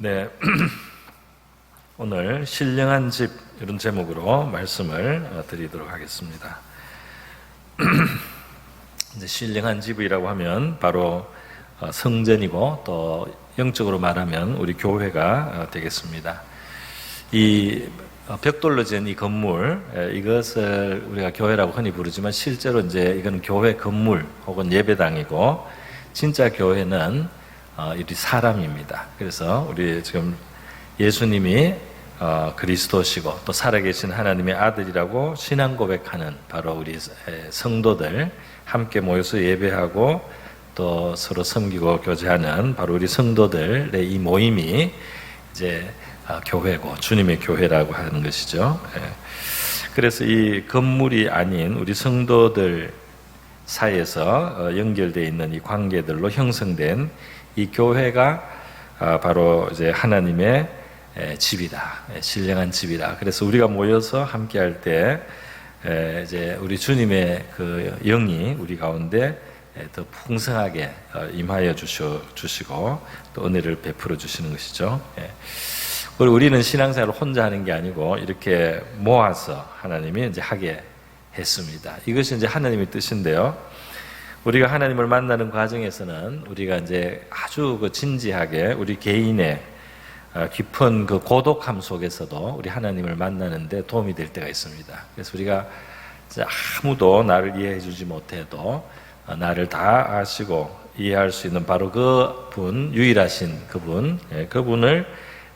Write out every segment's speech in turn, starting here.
네, 오늘 신령한 집 이런 제목으로 말씀을 드리도록 하겠습니다. 이제 신령한 집이라고 하면 바로 성전이고 또 영적으로 말하면 우리 교회가 되겠습니다. 이 벽돌로 지은 이 건물, 이것을 우리가 교회라고 흔히 부르지만 실제로 이제 이건 교회 건물 혹은 예배당이고 진짜 교회는 이 사람입니다. 그래서 우리 지금 예수님이 그리스도시고 또 살아계신 하나님의 아들이라고 신앙 고백하는 바로 우리 성도들 함께 모여서 예배하고 또 서로 섬기고 교제하는 바로 우리 성도들의 이 모임이 이제 교회고 주님의 교회라고 하는 것이죠. 그래서 이 건물이 아닌 우리 성도들 사이에서 연결되어 있는 이 관계들로 형성된 이 교회가 바로 이제 하나님의 집이다, 신령한 집이다. 그래서 우리가 모여서 함께할 때 이제 우리 주님의 그 영이 우리 가운데 더 풍성하게 임하여 주시고 또 은혜를 베풀어 주시는 것이죠. 그리고 우리는 신앙생활을 혼자 하는 게 아니고 이렇게 모아서 하나님이 이제 하게 했습니다. 이것이 이제 하나님의 뜻인데요. 우리가 하나님을 만나는 과정에서는 우리가 이제 아주 그 진지하게 우리 개인의 깊은 그 고독함 속에서도 우리 하나님을 만나는데 도움이 될 때가 있습니다. 그래서 우리가 아무도 나를 이해해 주지 못해도 나를 다 아시고 이해할 수 있는 바로 그분, 유일하신 그분을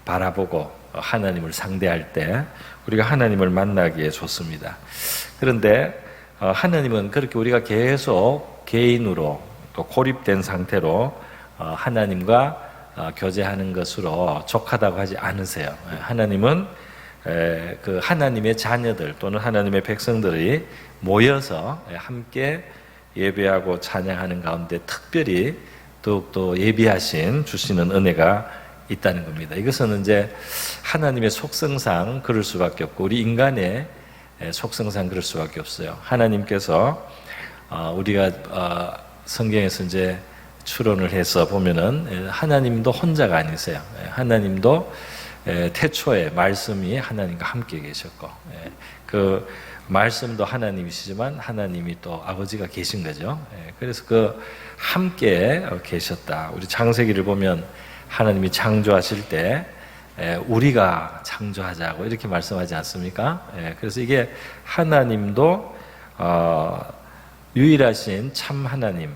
바라보고 하나님을 상대할 때 우리가 하나님을 만나기에 좋습니다. 그런데 하나님은 그렇게 우리가 계속 개인으로 또 고립된 상태로 하나님과 교제하는 것으로 족하다고 하지 않으세요. 하나님은 그 하나님의 자녀들 또는 하나님의 백성들이 모여서 함께 예배하고 찬양하는 가운데 특별히 더욱더 예비하신 주시는 은혜가 있다는 겁니다. 이것은 이제 하나님의 속성상 그럴 수밖에 없고 우리 인간의 속성상 그럴 수밖에 없어요. 하나님께서 우리가 성경에서 이제 추론을 해서 보면은 하나님도 혼자가 아니세요. 하나님도 태초에 말씀이 하나님과 함께 계셨고 그 말씀도 하나님이시지만 하나님이 또 아버지가 계신 거죠. 그래서 그 함께 계셨다. 우리 창세기를 보면 하나님이 창조하실 때 우리가 창조하자고 이렇게 말씀하지 않습니까? 그래서 이게 하나님도 유일하신 참 하나님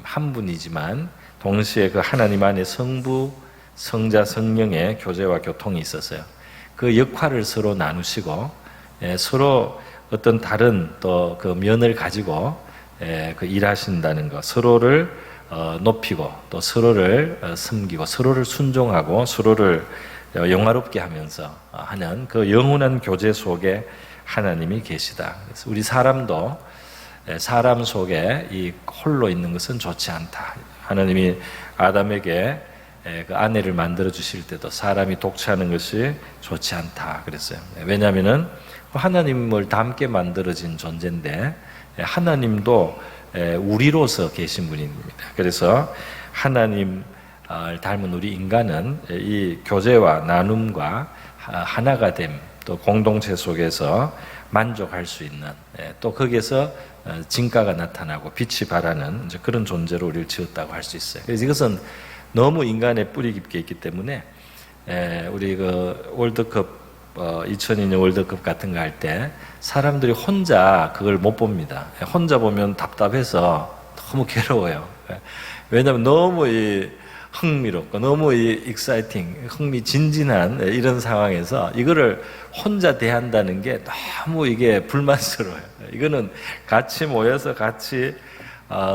한 분이지만 동시에 그 하나님 안에 성부, 성자, 성령의 교제와 교통이 있었어요. 그 역할을 서로 나누시고 서로 어떤 다른 또 그 면을 가지고 그 일하신다는 것, 서로를 높이고 또 서로를 섬기고 서로를 순종하고 서로를 영화롭게 하면서 하는 그 영원한 교제 속에 하나님이 계시다. 그래서 우리 사람도 사람 속에 이 홀로 있는 것은 좋지 않다. 하나님이 아담에게 그 아내를 만들어 주실 때도 사람이 독차하는 것이 좋지 않다 그랬어요. 왜냐하면은 하나님을 닮게 만들어진 존재인데 하나님도 우리로서 계신 분입니다. 그래서 하나님 닮은 우리 인간은 이 교제와 나눔과 하나가 됨, 또 공동체 속에서 만족할 수 있는 또 거기에서 진가가 나타나고 빛이 발하는 그런 존재로 우리를 지었다고 할 수 있어요. 그래서 이것은 너무 인간의 뿌리 깊게 있기 때문에 우리 그 월드컵 2002년 월드컵 같은 거 할 때 사람들이 혼자 그걸 못 봅니다. 혼자 보면 답답해서 너무 괴로워요. 왜냐하면 너무 흥미롭고 너무 익사이팅, 흥미진진한 이런 상황에서 이거를 혼자 대한다는 게 너무 이게 불만스러워요. 이거는 같이 모여서 같이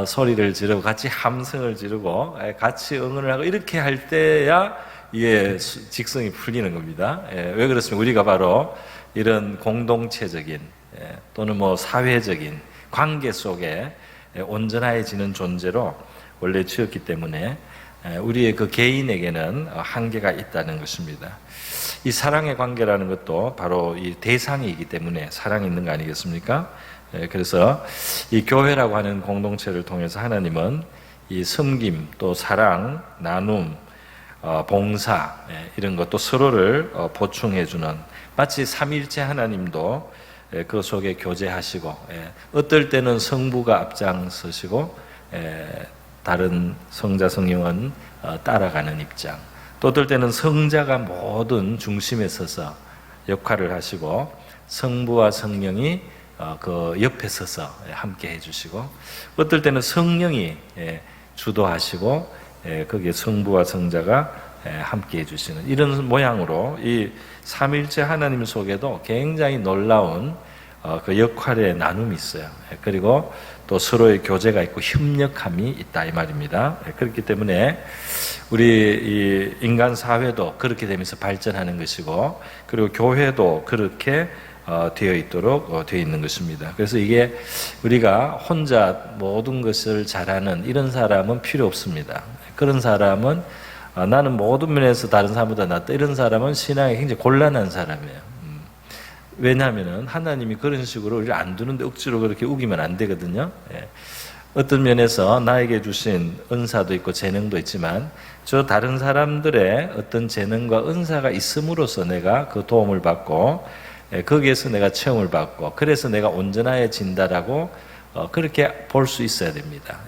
소리를 지르고 같이 함성을 지르고 같이 응원을 하고 이렇게 할 때야 이게 직성이 풀리는 겁니다. 왜 그렇습니까? 우리가 바로 이런 공동체적인 또는 뭐 사회적인 관계 속에 온전해지는 존재로 원래 지었기 때문에 우리의 그 개인에게는 한계가 있다는 것입니다. 이 사랑의 관계라는 것도 바로 이 대상이기 때문에 사랑이 있는 거 아니겠습니까? 그래서 이 교회라고 하는 공동체를 통해서 하나님은 이 섬김, 또 사랑, 나눔, 봉사 이런 것도 서로를 보충해주는, 마치 삼위일체 하나님도 그 속에 교제하시고, 어떨 때는 성부가 앞장서시고 다른 성자 성령은 따라가는 입장, 또 어떨 때는 성자가 모든 중심에 서서 역할을 하시고 성부와 성령이 그 옆에 서서 함께 해주시고, 어떨 때는 성령이 주도하시고 거기에 성부와 성자가 함께 해주시는 이런 모양으로 이 삼위일체 하나님 속에도 굉장히 놀라운 그 역할의 나눔이 있어요. 그리고 또 서로의 교제가 있고 협력함이 있다 이 말입니다. 그렇기 때문에 우리 이 인간 사회도 그렇게 되면서 발전하는 것이고, 그리고 교회도 그렇게 되어 있도록 되어 있는 것입니다. 그래서 이게 우리가 혼자 모든 것을 잘하는 이런 사람은 필요 없습니다. 그런 사람은 나는 모든 면에서 다른 사람보다 낫다, 이런 사람은 신앙이 굉장히 곤란한 사람이에요. 왜냐하면 하나님이 그런 식으로 우리를 안 두는데 억지로 그렇게 우기면 안 되거든요. 어떤 면에서 나에게 주신 은사도 있고 재능도 있지만 저 다른 사람들의 어떤 재능과 은사가 있음으로써 내가 그 도움을 받고 거기에서 내가 체험을 받고 그래서 내가 온전해진다라고 그렇게 볼 수 있어야 됩니다.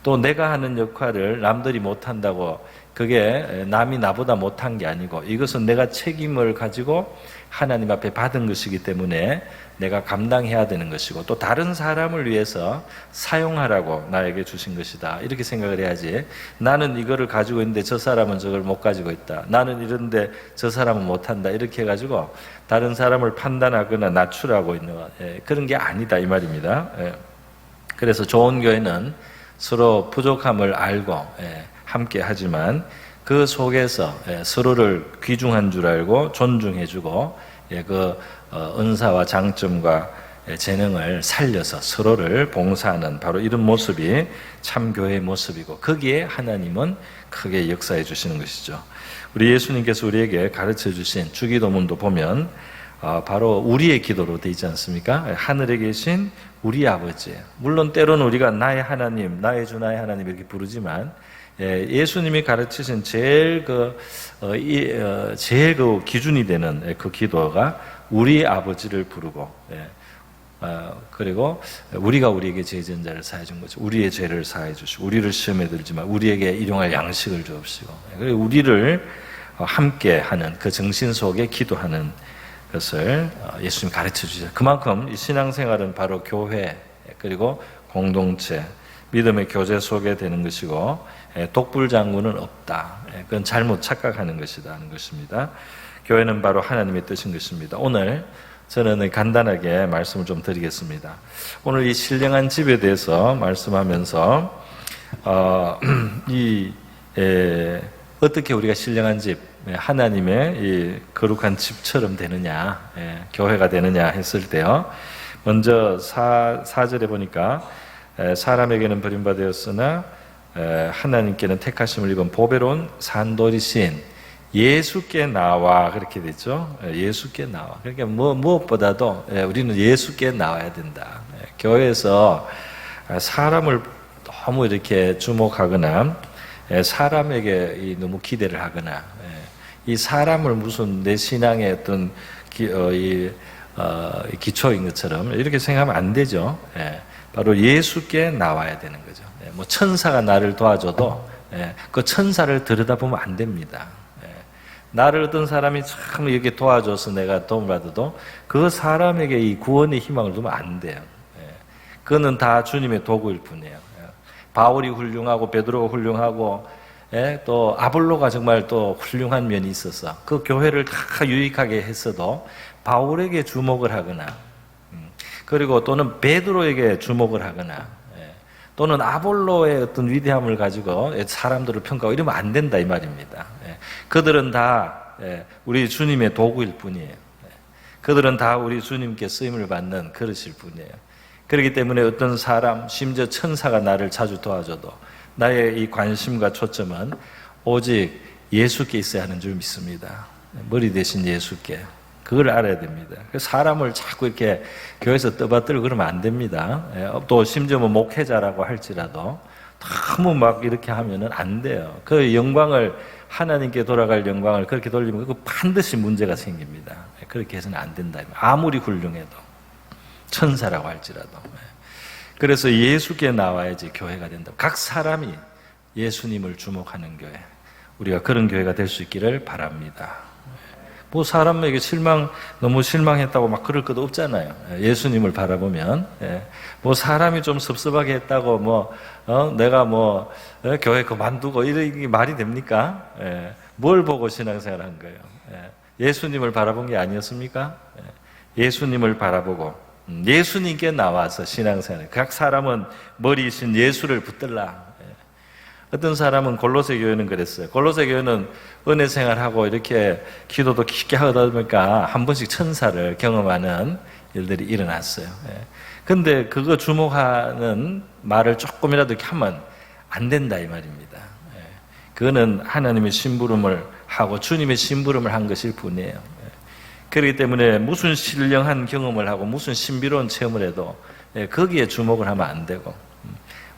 또 내가 하는 역할을 남들이 못한다고 그게 남이 나보다 못한 게 아니고 이것은 내가 책임을 가지고 하나님 앞에 받은 것이기 때문에 내가 감당해야 되는 것이고, 또 다른 사람을 위해서 사용하라고 나에게 주신 것이다 이렇게 생각을 해야지, 나는 이거를 가지고 있는데 저 사람은 저걸 못 가지고 있다, 나는 이런데 저 사람은 못한다 이렇게 해가지고 다른 사람을 판단하거나 낮추라고 있는 그런 게 아니다 이 말입니다. 그래서 좋은 교회는 서로 부족함을 알고 함께 하지만 그 속에서 서로를 귀중한 줄 알고 존중해주고 그 은사와 장점과 재능을 살려서 서로를 봉사하는 바로 이런 모습이 참 교회의 모습이고, 거기에 하나님은 크게 역사해 주시는 것이죠. 우리 예수님께서 우리에게 가르쳐 주신 주기도문도 보면 바로 우리의 기도로 되어 있지 않습니까? 하늘에 계신 우리 아버지, 물론 때로는 우리가 나의 하나님, 나의 주, 나의 하나님 이렇게 부르지만 예수님이 가르치신 제일 그 기준이 되는 그 기도가 우리 아버지를 부르고, 그리고 우리가 우리에게 죄 지은 자를 사해 준 거죠. 우리의 죄를 사해 주시고 우리를 시험에 들지만 우리에게 일용할 양식을 주옵시고, 그리고 우리를 함께 하는 그 정신 속에 기도하는 것을 예수님이 가르쳐 주셨어요. 그만큼 이 신앙생활은 바로 교회 그리고 공동체, 믿음의 교제 속에 되는 것이고, 독불장군은 없다. 그건 잘못 착각하는 것이다 하는 것입니다. 교회는 바로 하나님의 뜻인 것입니다. 오늘 저는 간단하게 말씀을 좀 드리겠습니다. 오늘 이 신령한 집에 대해서 말씀하면서 어떻게 우리가 신령한 집, 하나님의 이 거룩한 집처럼 되느냐, 교회가 되느냐 했을 때요. 먼저 4절에 보니까 사람에게는 버림받았으나 하나님께는 택하심을 입은 보배로운 산돌이신 예수께 나와, 그렇게 되죠. 예수께 나와. 그러니까 무엇보다도 우리는 예수께 나와야 된다. 교회에서 사람을 너무 이렇게 주목하거나 사람에게 너무 기대를 하거나 이 사람을 무슨 내 신앙의 어떤 기초인 것처럼 이렇게 생각하면 안 되죠. 바로 예수께 나와야 되는 거죠. 뭐 천사가 나를 도와줘도 그 천사를 들여다보면 안 됩니다. 나를 어떤 사람이 참 이렇게 도와줘서 내가 도움을 받아도 그 사람에게 이 구원의 희망을 두면 안 돼요. 그거는 다 주님의 도구일 뿐이에요. 바울이 훌륭하고 베드로가 훌륭하고 또 아볼로가 정말 또 훌륭한 면이 있어서 그 교회를 다 유익하게 했어도 바울에게 주목을 하거나 그리고 또는 베드로에게 주목을 하거나 또는 아볼로의 어떤 위대함을 가지고 사람들을 평가하고 이러면 안 된다 이 말입니다. 그들은 다 우리 주님의 도구일 뿐이에요. 그들은 다 우리 주님께 쓰임을 받는 그릇일 뿐이에요. 그렇기 때문에 어떤 사람, 심지어 천사가 나를 자주 도와줘도 나의 이 관심과 초점은 오직 예수께 있어야 하는 줄 믿습니다. 머리 대신 예수께. 그걸 알아야 됩니다. 사람을 자꾸 이렇게 교회에서 떠받들고 그러면 안 됩니다. 또 심지어 뭐 목회자라고 할지라도 너무 막 이렇게 하면은 안 돼요. 그 영광을, 하나님께 돌아갈 영광을 그렇게 돌리면 그 반드시 문제가 생깁니다. 그렇게 해서는 안 된다. 아무리 훌륭해도, 천사라고 할지라도. 그래서 예수께 나와야지 교회가 된다. 각 사람이 예수님을 주목하는 교회, 우리가 그런 교회가 될 수 있기를 바랍니다. 뭐 사람에게 너무 실망했다고 막 그럴 것도 없잖아요. 예수님을 바라보면. 뭐 사람이 좀 섭섭하게 했다고 내가 교회 그만두고 이게 말이 됩니까? 뭘 보고 신앙생활 한 거예요? 예수님을 바라본 게 아니었습니까? 예수님을 바라보고 예수님께 나와서 신앙생활. 각 사람은 머리이신 예수를 붙들라. 어떤 사람은 골로새 교회는 그랬어요. 골로새 교회는 은혜 생활하고 이렇게 기도도 깊게 하다 보니까 한 번씩 천사를 경험하는 일들이 일어났어요. 근데 그거 주목하는 말을 조금이라도 이렇게 하면 안 된다 이 말입니다. 그거는 하나님의 심부름을 하고 주님의 심부름을 한 것일 뿐이에요. 그렇기 때문에 무슨 신령한 경험을 하고 무슨 신비로운 체험을 해도 거기에 주목을 하면 안 되고,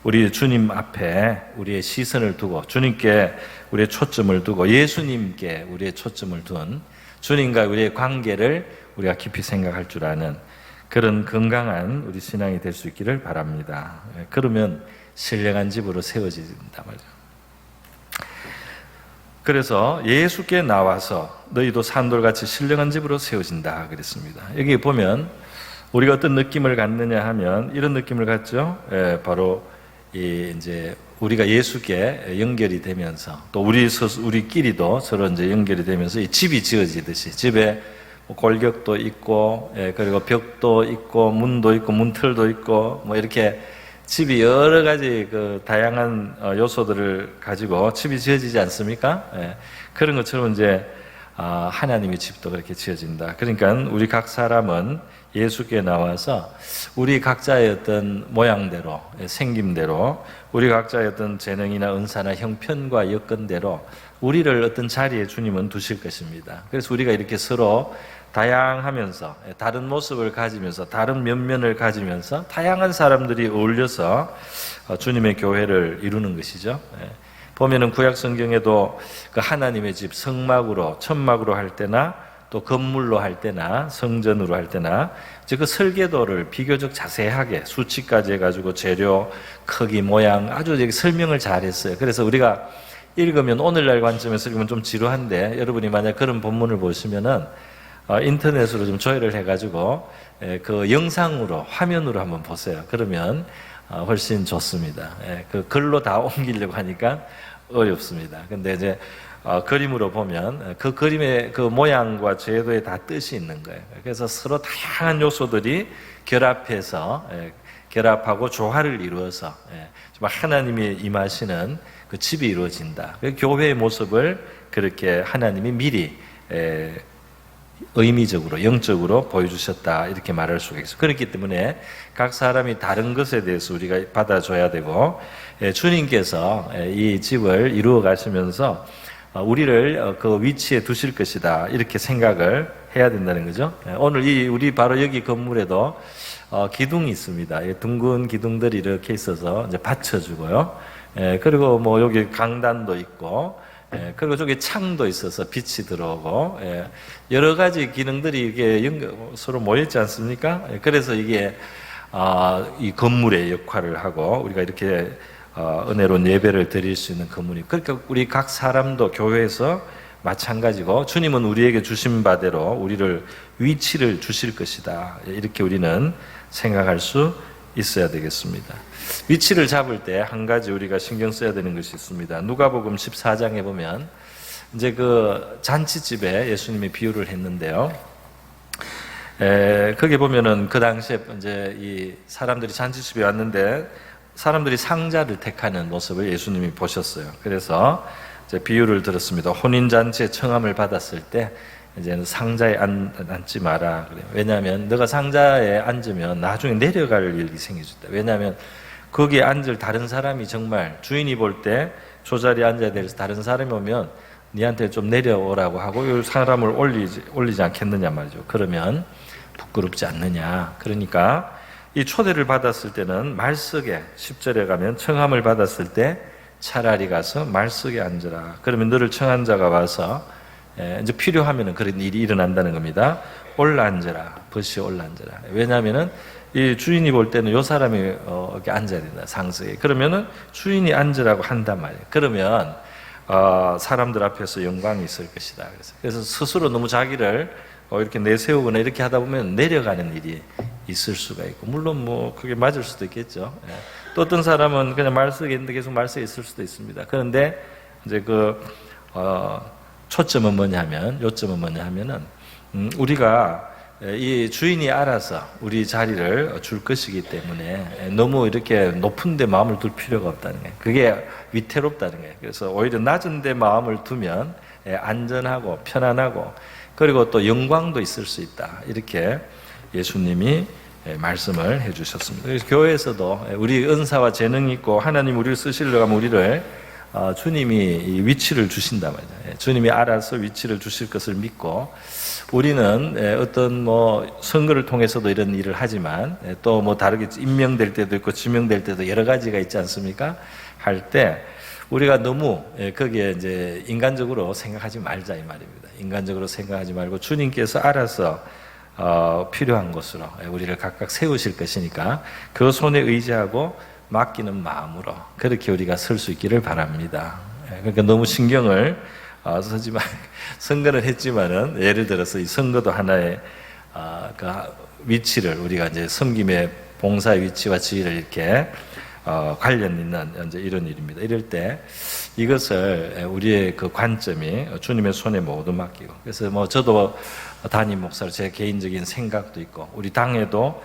우리 주님 앞에 우리의 시선을 두고 주님께 우리의 초점을 두고 예수님께 우리의 초점을 둔 주님과 우리의 관계를 우리가 깊이 생각할 줄 아는 그런 건강한 우리 신앙이 될 수 있기를 바랍니다. 그러면 신령한 집으로 세워진다 말이죠. 그래서 예수께 나와서 너희도 산돌같이 신령한 집으로 세워진다 그랬습니다. 여기 보면 우리가 어떤 느낌을 갖느냐 하면 이런 느낌을 갖죠. 바로 이제 우리가 예수께 연결이 되면서 또 우리끼리도 서로 이제 연결이 되면서 이 집이 지어지듯이 집에 골격도 있고 그리고 벽도 있고 문도 있고 문틀도 있고 이렇게 집이 여러 가지 그 다양한 요소들을 가지고 집이 지어지지 않습니까? 그런 것처럼 이제 하나님의 집도 그렇게 지어진다. 그러니까 우리 각 사람은 예수께 나와서 우리 각자의 어떤 모양대로, 생김대로, 우리 각자의 어떤 재능이나 은사나 형편과 여건대로 우리를 어떤 자리에 주님은 두실 것입니다. 그래서 우리가 이렇게 서로 다양하면서 다른 모습을 가지면서 다른 면면을 가지면서 다양한 사람들이 어울려서 주님의 교회를 이루는 것이죠. 보면은 구약 성경에도 그 하나님의 집 성막으로 천막으로 할 때나 또 건물로 할 때나 성전으로 할 때나 그 설계도를 비교적 자세하게 수치까지 해가지고 재료, 크기, 모양 아주 설명을 잘했어요. 그래서 우리가 읽으면 오늘날 관점에서 읽으면 좀 지루한데 여러분이 만약 그런 본문을 보시면은 인터넷으로 좀 조회를 해가지고 그 영상으로 화면으로 한번 보세요. 그러면 훨씬 좋습니다. 그 글로 다 옮기려고 하니까 어렵습니다. 근데 이제 그림으로 보면 그 그림의 그 모양과 제도에 다 뜻이 있는 거예요. 그래서 서로 다양한 요소들이 결합하고 조화를 이루어서 정말 하나님이 임하시는 그 집이 이루어진다. 교회의 모습을 그렇게 하나님이 미리 의미적으로 영적으로 보여주셨다 이렇게 말할 수가 있어요. 그렇기 때문에 각 사람이 다른 것에 대해서 우리가 받아줘야 되고 주님께서 이 집을 이루어 가시면서 우리를 그 위치에 두실 것이다 이렇게 생각을 해야 된다는 거죠. 오늘 우리 바로 여기 건물에도 기둥이 있습니다. 둥근 기둥들이 이렇게 있어서 이제 받쳐주고요. 그리고 여기 강단도 있고 그리고 저기 창도 있어서 빛이 들어오고 여러 가지 기능들이 이게 서로 모였지 않습니까? 그래서 이게 이 건물의 역할을 하고 우리가 이렇게 은혜로운 예배를 드릴 수 있는 건물이. 그러니까 우리 각 사람도 교회에서 마찬가지고 주님은 우리에게 주신 바대로 우리를 위치를 주실 것이다. 이렇게 우리는 생각할 수 있어야 되겠습니다. 위치를 잡을 때 한 가지 우리가 신경 써야 되는 것이 있습니다. 누가복음 14장에 보면 이제 그 잔치집에 예수님이 비유를 했는데요. 거기 보면은 그 당시에 이제 이 사람들이 잔치집에 왔는데 사람들이 상자를 택하는 모습을 예수님이 보셨어요. 그래서 이제 비유를 들었습니다. 혼인잔치에 청함을 받았을 때 이제는 상자에 앉지 마라. 그래요. 왜냐하면 너가 상자에 앉으면 나중에 내려갈 일이 생기겠다. 왜냐하면 거기에 앉을 다른 사람이 정말 주인이 볼 때 저 자리에 앉아야 될 다른 사람이 오면 니한테 좀 내려오라고 하고 이 사람을 올리지 않겠느냐 말이죠. 그러면 부끄럽지 않느냐. 그러니까 이 초대를 받았을 때는 말석에 10절에 가면 청함을 받았을 때 차라리 가서 말석에 앉으라. 그러면 너를 청한 자가 와서 이제 필요하면은 그런 일이 일어난다는 겁니다. 올라앉으라. 벗이 올라앉으라. 왜냐하면은 이 주인이 볼 때는 요 사람이 이렇게 앉아야 된다. 상석에. 그러면은 주인이 앉으라고 한단 말이에요. 그러면 사람들 앞에서 영광이 있을 것이다. 그래서 스스로 너무 자기를 이렇게 내세우거나 이렇게 하다 보면 내려가는 일이 있을 수가 있고, 물론 뭐 그게 맞을 수도 있겠죠. 또 어떤 사람은 그냥 말석에 있는데 계속 말석에 있을 수도 있습니다. 그런데 이제 초점은 뭐냐면, 요점은 뭐냐면은 우리가 이 주인이 알아서 우리 자리를 줄 것이기 때문에 너무 이렇게 높은 데 마음을 둘 필요가 없다는 거예요. 그게 위태롭다는 거예요. 그래서 오히려 낮은 데 마음을 두면 안전하고 편안하고, 그리고 또 영광도 있을 수 있다. 이렇게 예수님이 말씀을 해주셨습니다. 그래서 교회에서도 우리 은사와 재능이 있고 하나님 우리를 쓰시려고 하면 우리를 주님이 위치를 주신단 말이죠. 주님이 알아서 위치를 주실 것을 믿고, 우리는 어떤 선거를 통해서도 이런 일을 하지만 또 다르게 임명될 때도 있고 지명될 때도 여러 가지가 있지 않습니까? 할 때 우리가 너무 거기에 이제 인간적으로 생각하지 말자 이 말입니다. 인간적으로 생각하지 말고 주님께서 알아서 필요한 곳으로 우리를 각각 세우실 것이니까 그 손에 의지하고 맡기는 마음으로 그렇게 우리가 설 수 있기를 바랍니다. 그러니까 너무 신경을 쓰지 말. 선거를 했지만은 예를 들어서 이 선거도 하나의 그 위치를 우리가 이제 섬김의 봉사의 위치와 지위를 이렇게 관련 있는 이제 이런 일입니다. 이럴 때 이것을 우리의 그 관점이 주님의 손에 모두 맡기고, 그래서 저도 담임 목사로 제 개인적인 생각도 있고, 우리 당에도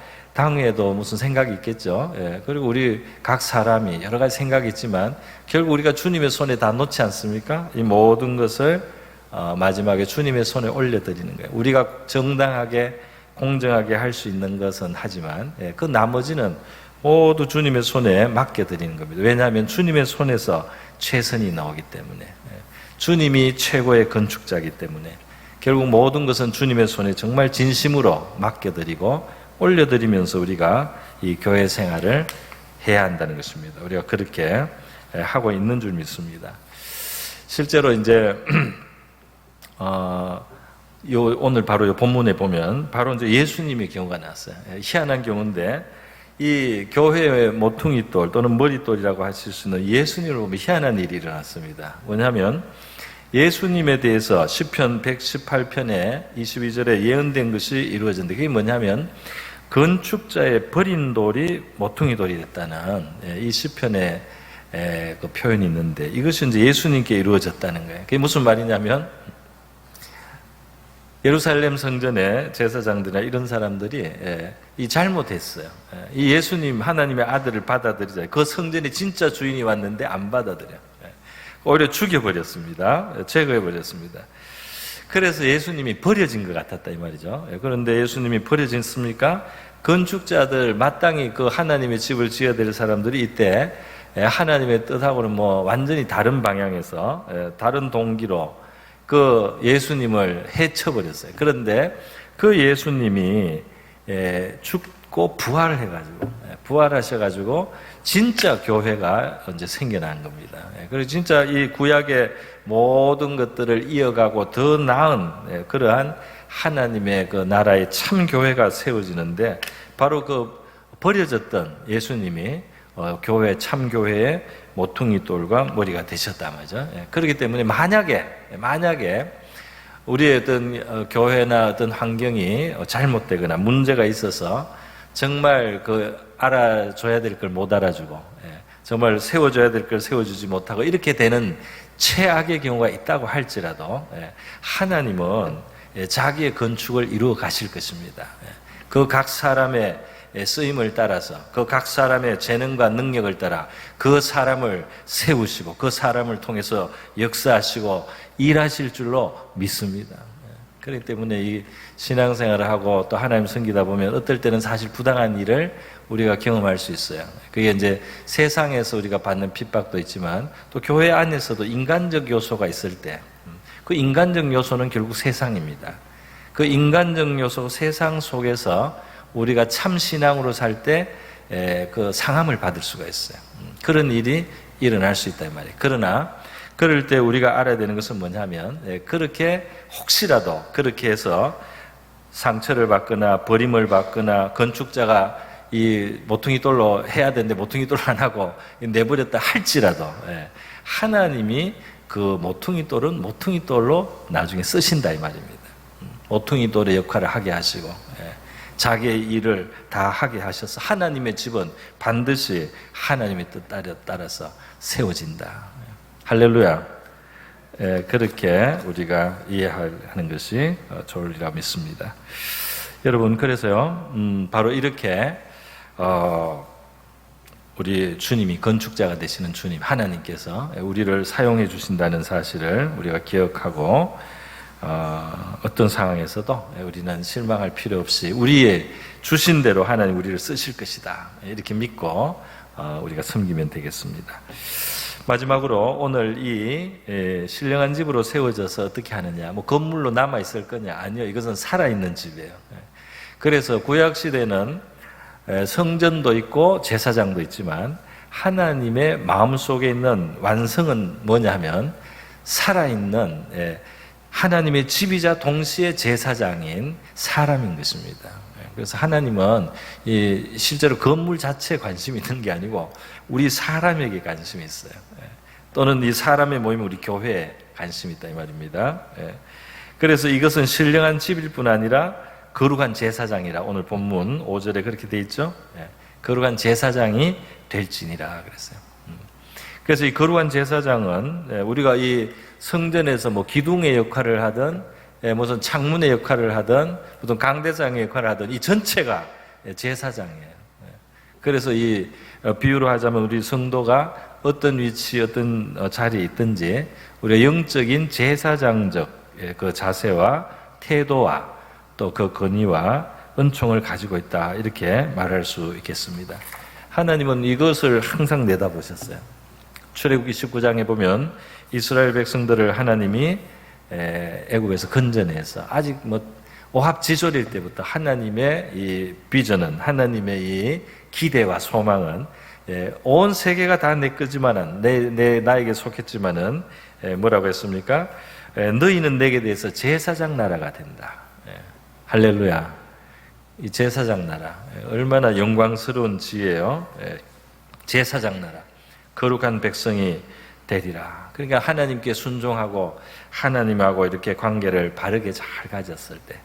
무슨 생각이 있겠죠. 그리고 우리 각 사람이 여러 가지 생각이 있지만 결국 우리가 주님의 손에 다 놓지 않습니까? 이 모든 것을 마지막에 주님의 손에 올려드리는 거예요. 우리가 정당하게 공정하게 할 수 있는 것은 하지만 그 나머지는 모두 주님의 손에 맡겨드리는 겁니다. 왜냐하면 주님의 손에서 최선이 나오기 때문에, 주님이 최고의 건축자이기 때문에 결국 모든 것은 주님의 손에 정말 진심으로 맡겨드리고 올려드리면서 우리가 이 교회 생활을 해야 한다는 것입니다. 우리가 그렇게 하고 있는 줄 믿습니다. 실제로 이제 오늘 바로 이 본문에 보면 바로 이제 예수님의 경우가 나왔어요. 희한한 경우인데, 이 교회의 모퉁이돌 또는 머리돌이라고 하실 수 있는 예수님을 보면 희한한 일이 일어났습니다. 뭐냐면 예수님에 대해서 시편 118편에 22절에 예언된 것이 이루어졌는데, 그게 뭐냐면 건축자의 버린 돌이 모퉁이돌이 됐다는 이 시편의 그 표현이 있는데, 이것이 이제 예수님께 이루어졌다는 거예요. 그게 무슨 말이냐면 예루살렘 성전의 제사장들이나 이런 사람들이 이 잘못했어요. 이 예수님 하나님의 아들을 받아들이자. 그 성전에 진짜 주인이 왔는데 안 받아들여. 오히려 죽여버렸습니다. 제거해버렸습니다. 그래서 예수님이 버려진 것 같았다 이 말이죠. 그런데 예수님이 버려졌습니까? 건축자들 마땅히 그 하나님의 집을 지어야 될 사람들이 이때 하나님의 뜻하고는 완전히 다른 방향에서 다른 동기로 그 예수님을 해쳐버렸어요. 그런데 그 예수님이 죽고 부활하셔가지고 진짜 교회가 이제 생겨난 겁니다. 그리고 진짜 이 구약의 모든 것들을 이어가고 더 나은 그러한 하나님의 그 나라의 참 교회가 세워지는데, 바로 그 버려졌던 예수님이 교회 참 교회의 모퉁이돌과 머리가 되셨다 말이죠. 그렇기 때문에 만약에 우리의 어떤 교회나 어떤 환경이 잘못되거나 문제가 있어서 정말 알아줘야 될 걸 못 알아주고, 정말 세워줘야 될 걸 세워주지 못하고 이렇게 되는 최악의 경우가 있다고 할지라도 하나님은 자기의 건축을 이루어 가실 것입니다. 그 각 사람의 쓰임을 따라서, 그 각 사람의 재능과 능력을 따라 그 사람을 세우시고 그 사람을 통해서 역사하시고 일하실 줄로 믿습니다. 그렇기 때문에 이 신앙생활을 하고 또 하나님 섬기다 보면 어떨 때는 사실 부당한 일을 우리가 경험할 수 있어요. 그게 이제 세상에서 우리가 받는 핍박도 있지만 또 교회 안에서도 인간적 요소가 있을 때, 그 인간적 요소는 결국 세상입니다. 그 인간적 요소 세상 속에서 우리가 참 신앙으로 살 때 그 상함을 받을 수가 있어요. 그런 일이 일어날 수 있다 이 말이에요. 그러나 그럴 때 우리가 알아야 되는 것은 뭐냐면 그렇게 혹시라도 그렇게 해서 상처를 받거나 버림을 받거나 건축자가 이 모퉁이 돌로 해야 되는데 모퉁이 돌로 안 하고 내버렸다 할지라도 하나님이 그 모퉁이 돌은 모퉁이 돌로 나중에 쓰신다 이 말입니다. 모퉁이 돌의 역할을 하게 하시고 자기의 일을 다 하게 하셔서 하나님의 집은 반드시 하나님의 뜻 따라서 세워진다. 할렐루야. 그렇게 우리가 이해하는 것이 좋으리라 믿습니다. 여러분, 그래서요, 바로 이렇게 우리 주님이 건축자가 되시는 주님 하나님께서 우리를 사용해 주신다는 사실을 우리가 기억하고 어떤 상황에서도 우리는 실망할 필요 없이 우리의 주신 대로 하나님 우리를 쓰실 것이다 이렇게 믿고 우리가 섬기면 되겠습니다. 마지막으로 오늘 이 신령한 집으로 세워져서 어떻게 하느냐, 뭐 건물로 남아 있을 거냐? 아니요, 이것은 살아있는 집이에요. 그래서 구약 시대는 성전도 있고 제사장도 있지만 하나님의 마음속에 있는 완성은 뭐냐면 살아있는 하나님의 집이자 동시에 제사장인 사람인 것입니다. 그래서 하나님은 실제로 건물 자체에 관심이 있는 게 아니고 우리 사람에게 관심이 있어요. 또는 이 사람의 모임 우리 교회에 관심이 있다 이 말입니다. 그래서 이것은 신령한 집일 뿐 아니라 거룩한 제사장이라 오늘 본문 5절에 그렇게 돼 있죠. 거룩한 제사장이 될지니라 그랬어요. 그래서 이 거룩한 제사장은 우리가 이 성전에서 뭐 기둥의 역할을 하든 무슨 창문의 역할을 하든 무슨 강대상의 역할을 하든 이 전체가 제사장이에요. 그래서 이 비유로 하자면 우리 성도가 어떤 위치 어떤 자리에 있든지 우리가 영적인 제사장적 그 자세와 태도와 또 그 권위와 은총을 가지고 있다 이렇게 말할 수 있겠습니다. 하나님은 이것을 항상 내다보셨어요. 출애굽기 19장에 보면 이스라엘 백성들을 하나님이 애굽에서 건져내서 아직 뭐 오합지졸일 때부터 하나님의 이 비전은 하나님의 이 기대와 소망은 온 세계가 다 내 거지만은 나에게 속했지만은 뭐라고 했습니까? 너희는 내게 대해서 제사장 나라가 된다. 할렐루야. 이 제사장 나라 얼마나 영광스러운 지혜요. 제사장 나라 거룩한 백성이 되리라. 그러니까 하나님께 순종하고 하나님하고 이렇게 관계를 바르게 잘 가졌을 때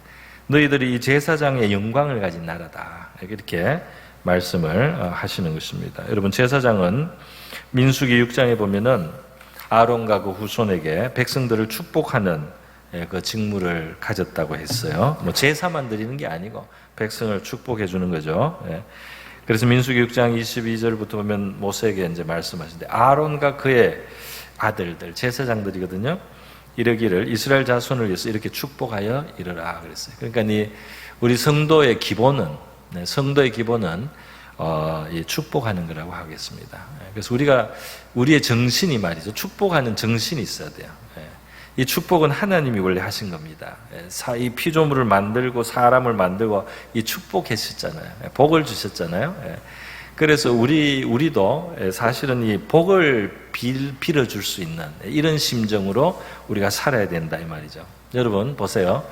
너희들이 이 제사장의 영광을 가진 나라다 이렇게 말씀을 하시는 것입니다. 여러분, 제사장은 민수기 6장에 보면은 아론과 그 후손에게 백성들을 축복하는 그 직무를 가졌다고 했어요. 뭐 제사만 드리는 게 아니고 백성을 축복해 주는 거죠. 그래서 민수기 6장 22절부터 보면 모세에게 이제 말씀하시는데 아론과 그의 아들들 제사장들이거든요. 이러기를 이스라엘 자손을 위해서 이렇게 축복하여 이르라 그랬어요. 그러니까 우리 성도의 기본은 이 축복하는 거라고 하겠습니다. 그래서 우리의 정신이 말이죠. 축복하는 정신이 있어야 돼요. 이 축복은 하나님이 원래 하신 겁니다. 이 피조물을 만들고 사람을 만들고 이 축복했었잖아요. 복을 주셨잖아요. 그래서 우리도 사실은 이 복을 빌어줄 수 있는 이런 심정으로 우리가 살아야 된다 이 말이죠. 여러분 보세요.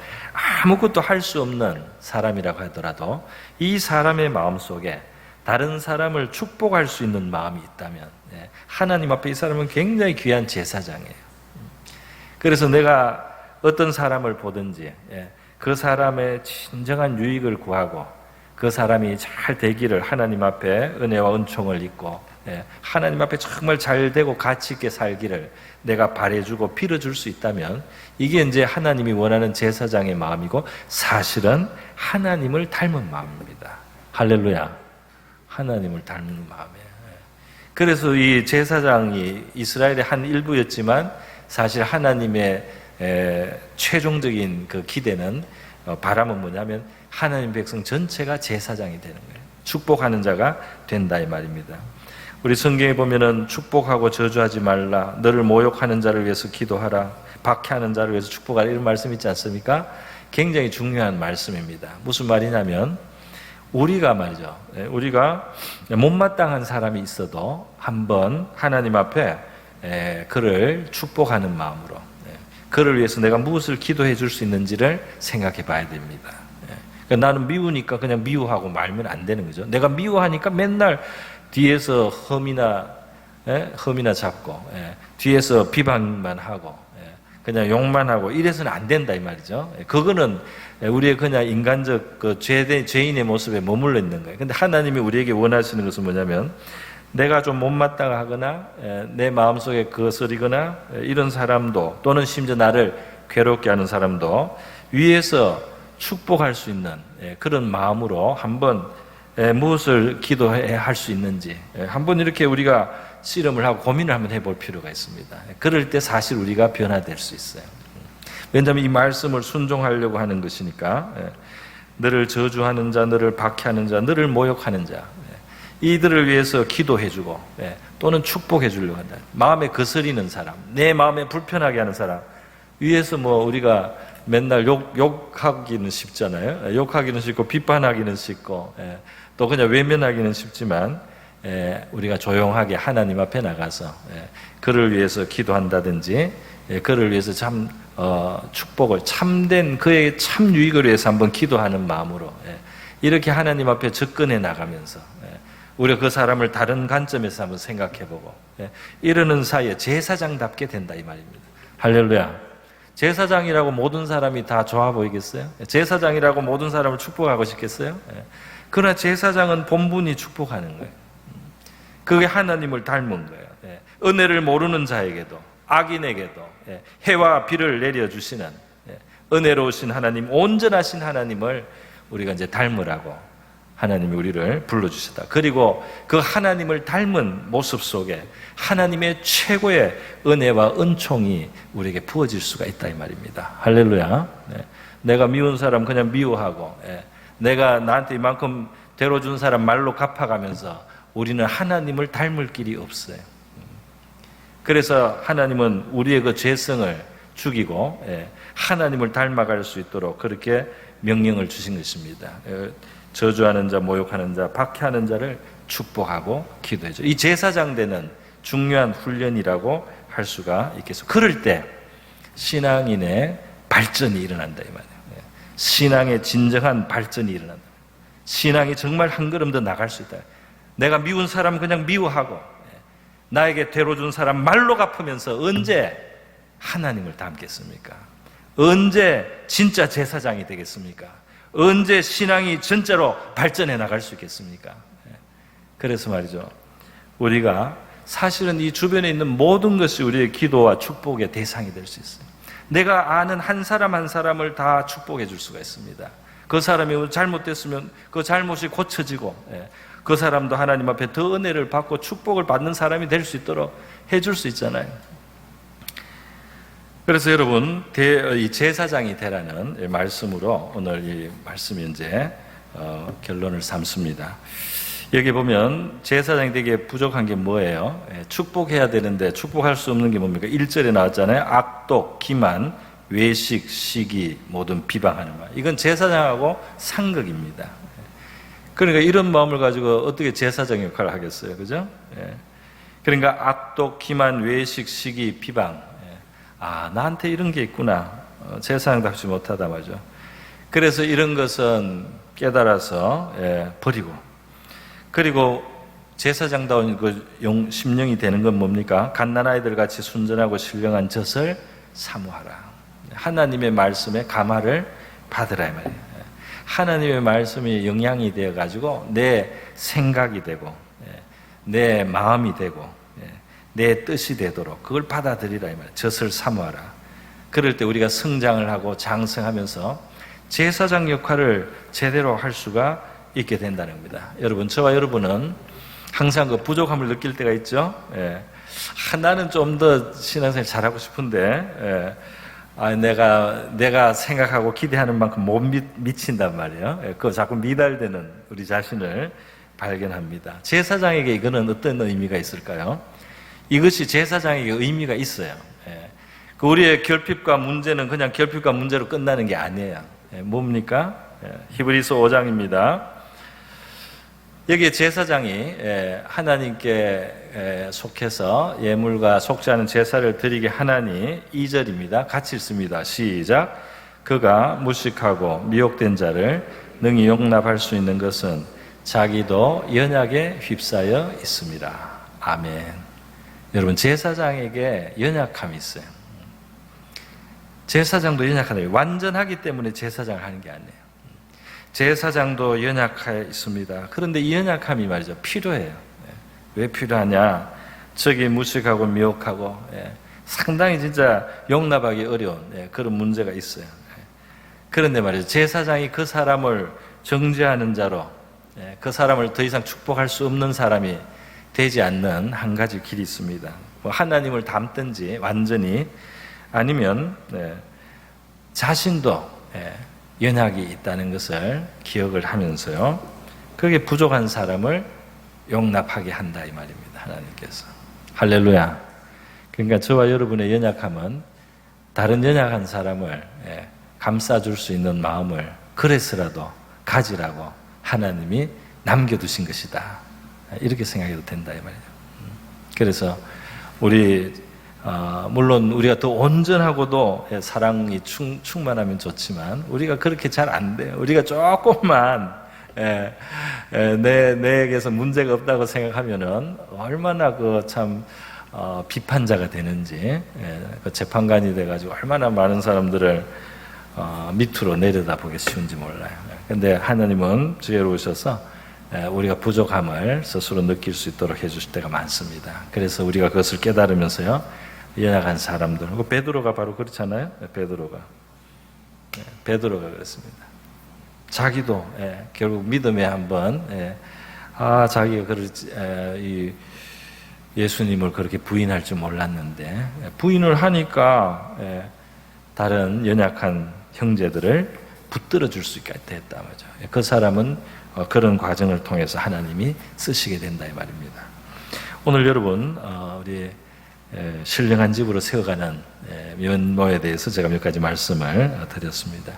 아무것도 할 수 없는 사람이라고 하더라도 이 사람의 마음속에 다른 사람을 축복할 수 있는 마음이 있다면 하나님 앞에 이 사람은 굉장히 귀한 제사장이에요. 그래서 내가 어떤 사람을 보든지 그 사람의 진정한 유익을 구하고 그 사람이 잘 되기를 하나님 앞에 은혜와 은총을 입고 하나님 앞에 정말 잘 되고 가치 있게 살기를 내가 바래주고 빌어줄 수 있다면 이게 이제 하나님이 원하는 제사장의 마음이고 사실은 하나님을 닮은 마음입니다. 할렐루야. 하나님을 닮은 마음이에요. 그래서 이 제사장이 이스라엘의 한 일부였지만 사실 하나님의 최종적인 그 기대는 바람은 뭐냐면 하나님 백성 전체가 제사장이 되는 거예요. 축복하는 자가 된다 이 말입니다. 우리 성경에 보면은 축복하고 저주하지 말라, 너를 모욕하는 자를 위해서 기도하라, 박해하는 자를 위해서 축복하라 이런 말씀 있지 않습니까? 굉장히 중요한 말씀입니다. 무슨 말이냐면 우리가 말이죠. 우리가 못마땅한 사람이 있어도 한번 하나님 앞에 그를 축복하는 마음으로 그를 위해서 내가 무엇을 기도해 줄 수 있는지를 생각해 봐야 됩니다. 그러니까 나는 미우니까 그냥 미워하고 말면 안 되는 거죠. 내가 미워하니까 맨날 뒤에서 흠이나 잡고 뒤에서 비방만 하고 그냥 욕만 하고 이래서는 안 된다 이 말이죠. 그거는 우리의 그냥 인간적 그 죄인의 모습에 머물러 있는 거예요. 근데 하나님이 우리에게 원하시는 것은 뭐냐면 내가 좀 못마땅하거나 내 마음속에 거스리거나 이런 사람도 또는 심지어 나를 괴롭게 하는 사람도 위에서 축복할 수 있는 그런 마음으로 한번 무엇을 기도해야 할 수 있는지 한번 이렇게 우리가 씨름을 하고 고민을 한번 해볼 필요가 있습니다. 그럴 때 사실 우리가 변화될 수 있어요. 왜냐하면 이 말씀을 순종하려고 하는 것이니까 너를 저주하는 자, 너를 박해하는 자, 너를 모욕하는 자 이들을 위해서 기도해주고 또는 욕해 주려고 한다. 마음에 거스리는 사람, 내 마음에 불편하게 하는 사람 위에서 뭐 우리가 맨날 욕하기는 쉽잖아요. 욕하기는 쉽고 비판하기는 쉽고 또 그냥 외면하기는 쉽지만 우리가 조용하게 하나님 앞에 나가서 그를 위해서 기도한다든지 그를 위해서 참 축복을 참된 그의 참 유익을 위해서 한번 기도하는 마음으로 이렇게 하나님 앞에 접근해 나가면서 우리가 그 사람을 다른 관점에서 한번 생각해보고 이러는 사이에 제사장답게 된다 이 말입니다. 할렐루야. 제사장이라고 모든 사람이 다 좋아 보이겠어요? 제사장이라고 모든 사람을 축복하고 싶겠어요? 그러나 제사장은 본분이 축복하는 거예요. 그게 하나님을 닮은 거예요. 은혜를 모르는 자에게도 악인에게도 해와 비를 내려주시는 은혜로우신 하나님, 온전하신 하나님을 우리가 이제 닮으라고 하나님이 우리를 불러주셨다. 그리고 그 하나님을 닮은 모습 속에 하나님의 최고의 은혜와 은총이 우리에게 부어질 수가 있다 이 말입니다. 할렐루야. 내가 미운 사람 그냥 미워하고 내가 나한테 이만큼 대로준 사람 말로 갚아가면서 우리는 하나님을 닮을 길이 없어요. 그래서 하나님은 우리의 그 죄성을 죽이고 하나님을 닮아갈 수 있도록 그렇게 명령을 주신 것입니다. 저주하는 자, 모욕하는 자, 박해하는 자를 축복하고 기도해줘. 이 제사장 되는 중요한 훈련이라고 할 수가 있겠습니다. 그럴 때 신앙인의 발전이 일어난다 이 말이에요. 신앙의 진정한 발전이 일어난다. 신앙이 정말 한 걸음 더 나갈 수 있다. 내가 미운 사람 그냥 미워하고 나에게 대로준 사람 말로 갚으면서 언제 하나님을 닮겠습니까? 언제 진짜 제사장이 되겠습니까? 언제 신앙이 진짜로 발전해 나갈 수 있겠습니까? 그래서 말이죠. 우리가 사실은 이 주변에 있는 모든 것이 우리의 기도와 축복의 대상이 될 수 있어요. 내가 아는 한 사람 한 사람을 다 축복해 줄 수가 있습니다. 그 사람이 잘못됐으면 그 잘못이 고쳐지고 그 사람도 하나님 앞에 더 은혜를 받고 축복을 받는 사람이 될 수 있도록 해줄 수 있잖아요. 그래서 여러분 이 제사장이 되라는 말씀으로 오늘 이 말씀이 이제 결론을 삼습니다. 여기 보면 제사장이 되기에 부족한 게 뭐예요? 축복해야 되는데 축복할 수 없는 게 뭡니까? 1절에 나왔잖아요. 악독, 기만, 외식, 시기, 모든 비방하는 말. 이건 제사장하고 상극입니다. 그러니까 이런 마음을 가지고 어떻게 제사장 역할을 하겠어요? 그죠? 그러니까 악독, 기만, 외식, 시기, 비방. 나한테 이런 게 있구나. 제사장답지 못하다 말이죠. 그래서 이런 것은 깨달아서 버리고 그리고 제사장다운 그 심령이 되는 건 뭡니까? 갓난아이들 같이 순전하고 신령한 젖을 사모하라. 하나님의 말씀에 감화를 받으라 이 말이에요. 하나님의 말씀이 영향이 되어가지고 내 생각이 되고 내 마음이 되고 내 뜻이 되도록 그걸 받아들이라 이 말이에요. 젖을 사모하라. 그럴 때 우리가 성장을 하고 장성하면서 제사장 역할을 제대로 할 수가 있게 된다는 겁니다. 여러분, 저와 여러분은 항상 그 부족함을 느낄 때가 있죠. 나는 좀 더 신앙생활 잘하고 싶은데 내가 생각하고 기대하는 만큼 못 미친단 말이에요. 그거 자꾸 미달되는 우리 자신을 발견합니다. 제사장에게 이거는 어떤 의미가 있을까요? 이것이 제사장에게 의미가 있어요. 그 우리의 결핍과 문제는 그냥 결핍과 문제로 끝나는 게 아니에요. 뭡니까? 히브리서 5장입니다. 여기에 제사장이 하나님께 속해서 예물과 속지 않은 제사를 드리게 하나니 2절입니다. 같이 읽습니다. 시작. 그가 무식하고 미혹된 자를 능히 용납할 수 있는 것은 자기도 연약에 휩싸여 있습니다. 아멘. 여러분, 제사장에게 연약함이 있어요. 제사장도 연약하다. 완전하기 때문에 제사장을 하는 게 아니에요. 제사장도 연약해 있습니다. 그런데 이 연약함이 말이죠, 필요해요. 왜 필요하냐? 저기 무식하고 미혹하고 상당히 진짜 용납하기 어려운 그런 문제가 있어요. 그런데 말이죠, 제사장이 그 사람을 정죄하는 자로, 그 사람을 더 이상 축복할 수 없는 사람이 되지 않는 한 가지 길이 있습니다. 하나님을 닮든지 완전히, 아니면 자신도 연약이 있다는 것을 기억을 하면서요, 그게 부족한 사람을 용납하게 한다 이 말입니다. 하나님께서. 할렐루야. 그러니까 저와 여러분의 연약함은 다른 연약한 사람을 감싸줄 수 있는 마음을 그래서라도 가지라고 하나님이 남겨두신 것이다, 이렇게 생각해도 된다 이 말이에요. 그래서 우리 물론 우리가 더 온전하고도 사랑이 충만하면 좋지만 우리가 그렇게 잘 안 돼요. 우리가 조금만 내에게서 문제가 없다고 생각하면은 얼마나 참 비판자가 되는지, 그 재판관이 돼가지고 얼마나 많은 사람들을 밑으로 내려다보기 쉬운지 몰라요. 근데 하나님은 주의로 오셔서 우리가 부족함을 스스로 느낄 수 있도록 해주실 때가 많습니다. 그래서 우리가 그것을 깨달으면서요, 연약한 사람들, 베드로가 바로 그렇잖아요. 베드로가 그렇습니다. 자기도 결국 믿음에 한번 자기가 예수님을 그렇게 부인할 줄 몰랐는데 부인을 하니까 다른 연약한 형제들을 붙들어 줄 수 있게 됐다 말이죠. 그 사람은 그런 과정을 통해서 하나님이 쓰시게 된다 이 말입니다. 오늘 여러분, 우리 신령한 집으로 세워가는 면모에 대해서 제가 몇 가지 말씀을 드렸습니다.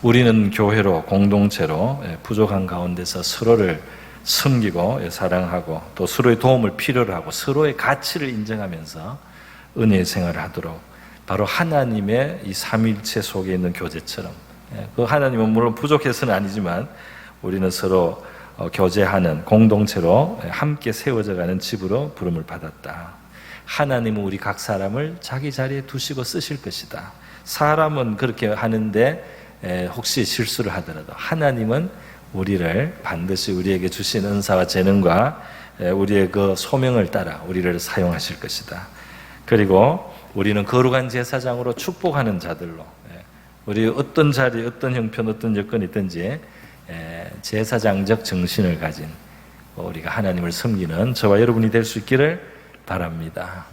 우리는 교회로, 공동체로 부족한 가운데서 서로를 섬기고 사랑하고 또 서로의 도움을 필요로 하고 서로의 가치를 인정하면서 은혜의 생활을 하도록, 바로 하나님의 이 삼위일체 속에 있는 교제처럼, 그 하나님은 물론 부족해서는 아니지만 우리는 서로 교제하는 공동체로 함께 세워져가는 집으로 부름을 받았다. 하나님은 우리 각 사람을 자기 자리에 두시고 쓰실 것이다. 사람은 그렇게 하는데 혹시 실수를 하더라도 하나님은 우리를 반드시 우리에게 주신 은사와 재능과 우리의 그 소명을 따라 우리를 사용하실 것이다. 그리고 우리는 거룩한 제사장으로 축복하는 자들로, 우리 어떤 자리, 어떤 형편, 어떤 여건이 있든지 제사장적 정신을 가진 우리가 하나님을 섬기는 저와 여러분이 될 수 있기를 바랍니다.